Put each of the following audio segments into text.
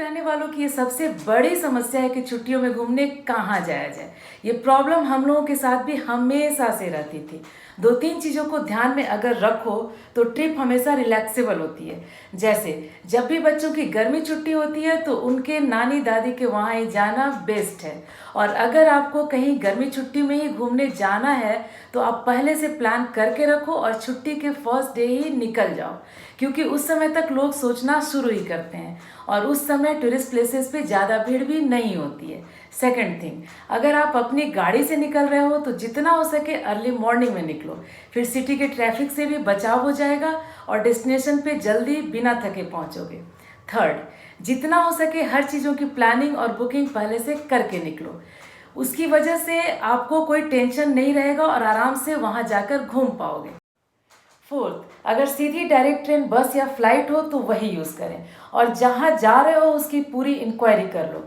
रहने वालों की ये सबसे बड़ी समस्या है कि छुट्टियों में घूमने कहाँ जाया जाए। ये प्रॉब्लम हम लोगों के साथ भी हमेशा से रहती थी। दो तीन चीज़ों को ध्यान में अगर रखो तो ट्रिप हमेशा रिलैक्सेबल होती है। जैसे जब भी बच्चों की गर्मी छुट्टी होती है तो उनके नानी दादी के वहाँ ही जाना बेस्ट है। और अगर आपको कहीं गर्मी छुट्टी में ही घूमने जाना है तो आप पहले से प्लान करके रखो और छुट्टी के फर्स्ट डे ही निकल जाओ, क्योंकि उस समय तक लोग सोचना शुरू ही करते हैं और उस समय टूरिस्ट प्लेसेस पे ज़्यादा भीड़ भी नहीं होती है। सेकंड थिंग, अगर आप अपनी गाड़ी से निकल रहे हो तो जितना हो सके अर्ली मॉर्निंग में निकलो, फिर सिटी के ट्रैफिक से भी बचाव हो जाएगा और डेस्टिनेशन पे जल्दी बिना थके पहुंचोगे। थर्ड, जितना हो सके हर चीज़ों की प्लानिंग और बुकिंग पहले से करके निकलो। उसकी वजह से आपको कोई टेंशन नहीं रहेगा और आराम से वहाँ जाकर घूम पाओगे। फोर्थ, अगर सीधी डायरेक्ट ट्रेन, बस या फ्लाइट हो तो वही यूज़ करें और जहाँ जा रहे हो उसकी पूरी इंक्वायरी कर लो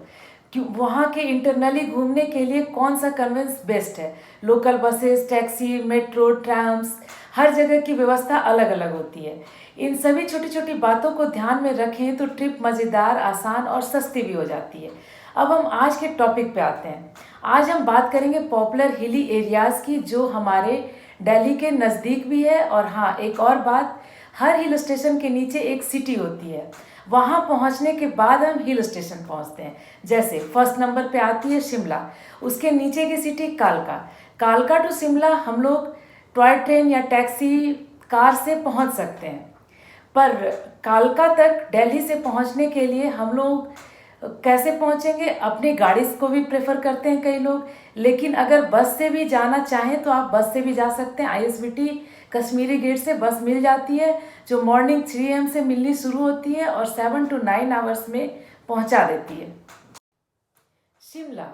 कि वहाँ के इंटरनली घूमने के लिए कौन सा कन्वेंस बेस्ट है। Local buses, taxi, metro, trams, हर जगह की व्यवस्था अलग अलग होती है। इन सभी छोटी छोटी बातों को ध्यान में रखें तो ट्रिप मज़ेदार, आसान और सस्ती भी हो जाती है। अब हम आज के टॉपिक पे आते हैं। आज हम बात करेंगे पॉपुलर हिली एरियाज़ की जो हमारे दिल्ली के नज़दीक भी है। और हाँ, एक और बात, हर हिल स्टेशन के नीचे एक सिटी होती है, वहाँ पहुँचने के बाद हम हिल स्टेशन पहुँचते हैं। जैसे फर्स्ट नंबर पे आती है शिमला, उसके नीचे की सिटी कालका। कालका टू शिमला हम लोग टॉय ट्रेन या टैक्सी कार से पहुँच सकते हैं, पर कालका तक दिल्ली से पहुँचने के लिए हम लोग कैसे पहुँचेंगे? अपनी गाड़ी को भी प्रेफर करते हैं कई लोग, लेकिन अगर बस से भी जाना चाहें तो आप बस से भी जा सकते हैं। आईएसबीटी कश्मीरी गेट से बस मिल जाती है जो मॉर्निंग 3 AM से मिलनी शुरू होती है और 7 to 9 आवर्स में पहुंचा देती है। शिमला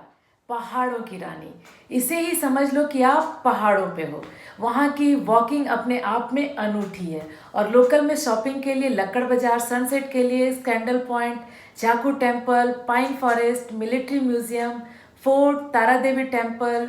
पहाड़ों की रानी, इसे ही समझ लो कि आप पहाड़ों पे हो। वहाँ की वॉकिंग अपने आप में अनूठी है और लोकल में शॉपिंग के लिए लक्कड़ बाजार, सनसेट के लिए scandal point, Jakhu temple, pine forest, military museum, fort, Tara Devi temple,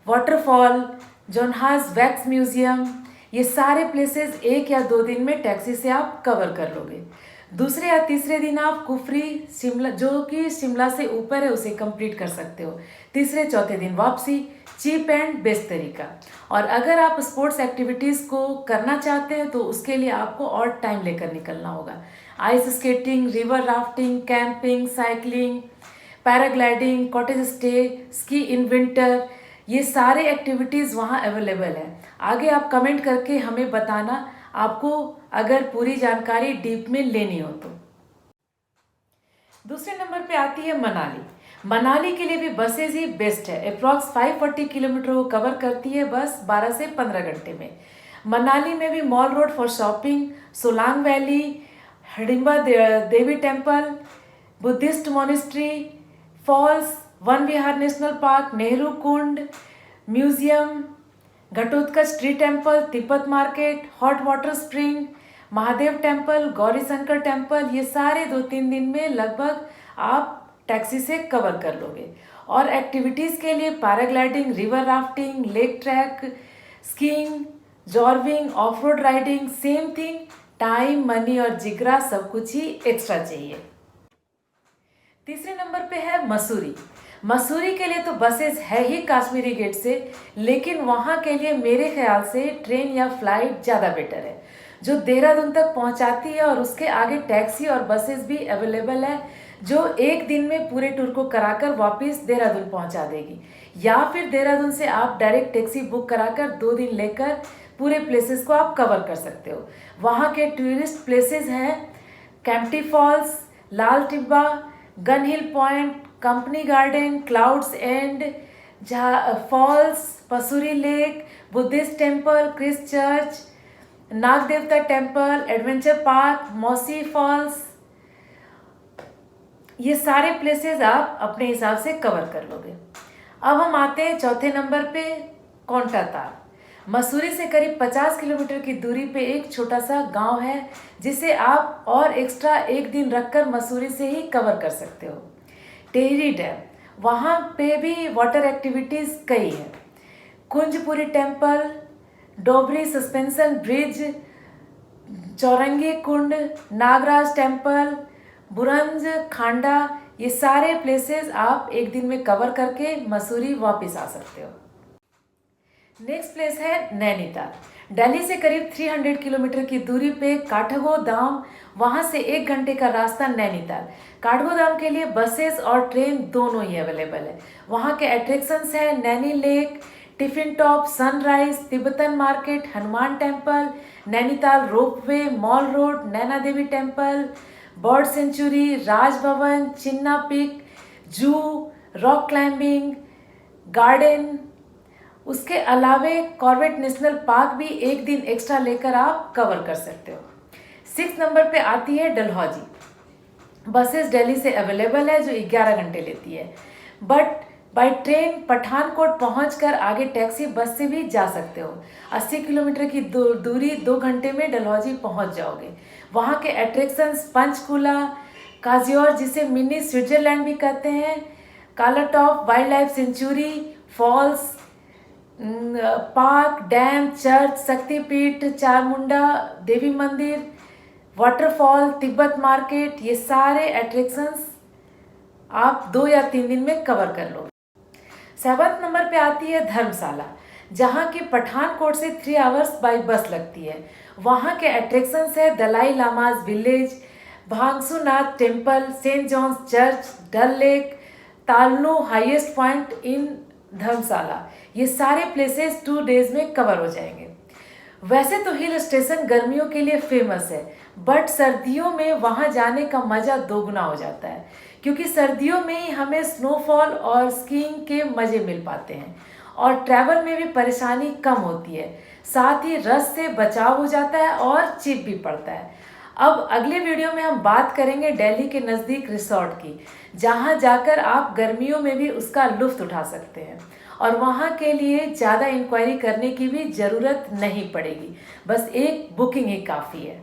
waterfall, Johnnie's wax museum, ये सारे प्लेसेस 1 या 2 दिन में टैक्सी से आप कवर कर लोगे। दूसरे या तीसरे दिन आप कुफरी, शिमला जो कि शिमला से ऊपर है, उसे कंप्लीट कर सकते हो। तीसरे चौथे दिन वापसी, चीप एंड बेस्ट तरीका। और अगर आप स्पोर्ट्स एक्टिविटीज़ को करना चाहते हैं तो उसके लिए आपको और टाइम लेकर निकलना होगा। Ice skating, river rafting, camping, cycling, paragliding, cottage stay, ski in winter, ये सारे एक्टिविटीज़ वहाँ अवेलेबल है। आगे आप कमेंट करके हमें बताना आपको अगर पूरी जानकारी डीप में लेनी हो तो। दूसरे नंबर पे आती है मनाली। मनाली के लिए भी बसेज ही बेस्ट है। अप्रॉक्स 540 किलोमीटर को कवर करती है बस 12 से 15 घंटे में। मनाली में भी mall road for shopping, Solang valley, Hidimba Devi temple, Buddhist monastery, falls, Van Vihar national park, Nehru Kund, museum, Ghatotkach tree temple, Tibet market, hot water spring, Mahadev temple, Gauri Shankar temple, ये सारे 2-3 दिन में लगभग आप टैक्सी से कवर कर लोगे। और एक्टिविटीज़ के लिए paragliding, river rafting, lake trek, skiing, zorbing, off road riding, same thing, time, money और जिगरा सब कुछ ही एक्स्ट्रा चाहिए। तीसरे नंबर पे है मसूरी। मसूरी के लिए तो बसेस है ही कश्मीरी गेट से, लेकिन वहाँ के लिए मेरे ख्याल से ट्रेन या फ्लाइट ज़्यादा बेटर है जो देहरादून तक पहुँचाती है। और उसके आगे टैक्सी और बसेस भी अवेलेबल है जो एक दिन में पूरे टूर को कराकर वापस देहरादून पहुँचा देगी। या फिर देहरादून से आप डायरेक्ट टैक्सी बुक कराकर 2 दिन लेकर पूरे प्लेसेस को आप कवर कर सकते हो। वहाँ के टूरिस्ट प्लेसेस हैं Kempty falls, Lal Tibba, gun hill point, company garden, clouds end falls, पसूरी lake, Buddhist temple, Christ Church, Nag Devta temple, adventure park, Mossy falls, ये सारे प्लेसेस आप अपने हिसाब से कवर कर लोगे। अब हम आते हैं चौथे नंबर पे, कोंटातार। मसूरी से करीब 50 किलोमीटर की दूरी पे एक छोटा सा गांव है जिसे आप और एक्स्ट्रा 1 दिन रखकर मसूरी से ही कवर कर सकते हो। टेहरी डैम, वहाँ पे भी वाटर एक्टिविटीज़ कई हैं। कुंजपुरी टेम्पल, डोबरी सस्पेंशन ब्रिज, चौरंगी कुंड, नागराज टेम्पल, बुरंज, खांडा, ये सारे प्लेसेस आप एक दिन में कवर करके मसूरी वापस आ सकते हो। नेक्स्ट प्लेस है नैनीताल। दिल्ली से करीब 300 किलोमीटर की दूरी पे काठगोदाम, वहाँ से 1 घंटे का रास्ता नैनीताल। काठगोदाम के लिए बसेस और ट्रेन दोनों ही अवेलेबल है। वहाँ के अट्रैक्शंस हैं Naini lake, tiffin top, sunrise, Tibetan market, Hanuman temple, Nainital ropeway, mall road, Naina Devi temple, bird sanctuary, Raj Bhavan, China peak, zoo, rock climbing, garden. उसके अलावे कॉर्बेट नेशनल पार्क भी एक दिन एक्स्ट्रा लेकर आप कवर कर सकते हो। 6 नंबर पे आती है डलहौजी। बसेस दिल्ली से अवेलेबल है जो 11 घंटे लेती है, बट बाय ट्रेन पठानकोट पहुंचकर आगे टैक्सी बस से भी जा सकते हो। 80 किलोमीटर की दूरी 2 घंटे में डलहौजी पहुंच जाओगे। वहाँ के अट्रैक्शंस पंचकूला, काजियोर जिसे मिनी स्विट्जरलैंड भी कहते हैं, Kalatop wildlife sanctuary, falls, park, dam, church, Shaktipeeth, Chamunda देवी मंदिर, वाटरफॉल, तिब्बत मार्केट, ये सारे अट्रैक्शंस आप 2 या 3 दिन में कवर कर लो। 7 नंबर पे आती है धर्मशाला, जहाँ की पठानकोट से 3 आवर्स बाई बस लगती है। वहाँ के अट्रैक्शंस है Dalai Lama's village, Bhagsunag temple, St John's church, Dal lake, तालनो हाईएस्ट पॉइंट इन धर्मशाला। ये सारे प्लेसेस 2 डेज में कवर हो जाएंगे। वैसे तो हिल स्टेशन गर्मियों के लिए फेमस है, बट सर्दियों में वहाँ जाने का मज़ा दोगुना हो जाता है, क्योंकि सर्दियों में ही हमें स्नोफॉल और स्कीइंग के मज़े मिल पाते हैं और ट्रैवल में भी परेशानी कम होती है। साथ ही रश से बचाव हो जाता है और चिप भी पड़ता है। अब अगले वीडियो में हम बात करेंगे दिल्ली के नज़दीक रिसोर्ट की, जहाँ जाकर आप गर्मियों में भी उसका लुत्फ़ उठा सकते हैं और वहाँ के लिए ज़्यादा इंक्वायरी करने की भी ज़रूरत नहीं पड़ेगी, बस एक बुकिंग ही काफ़ी है।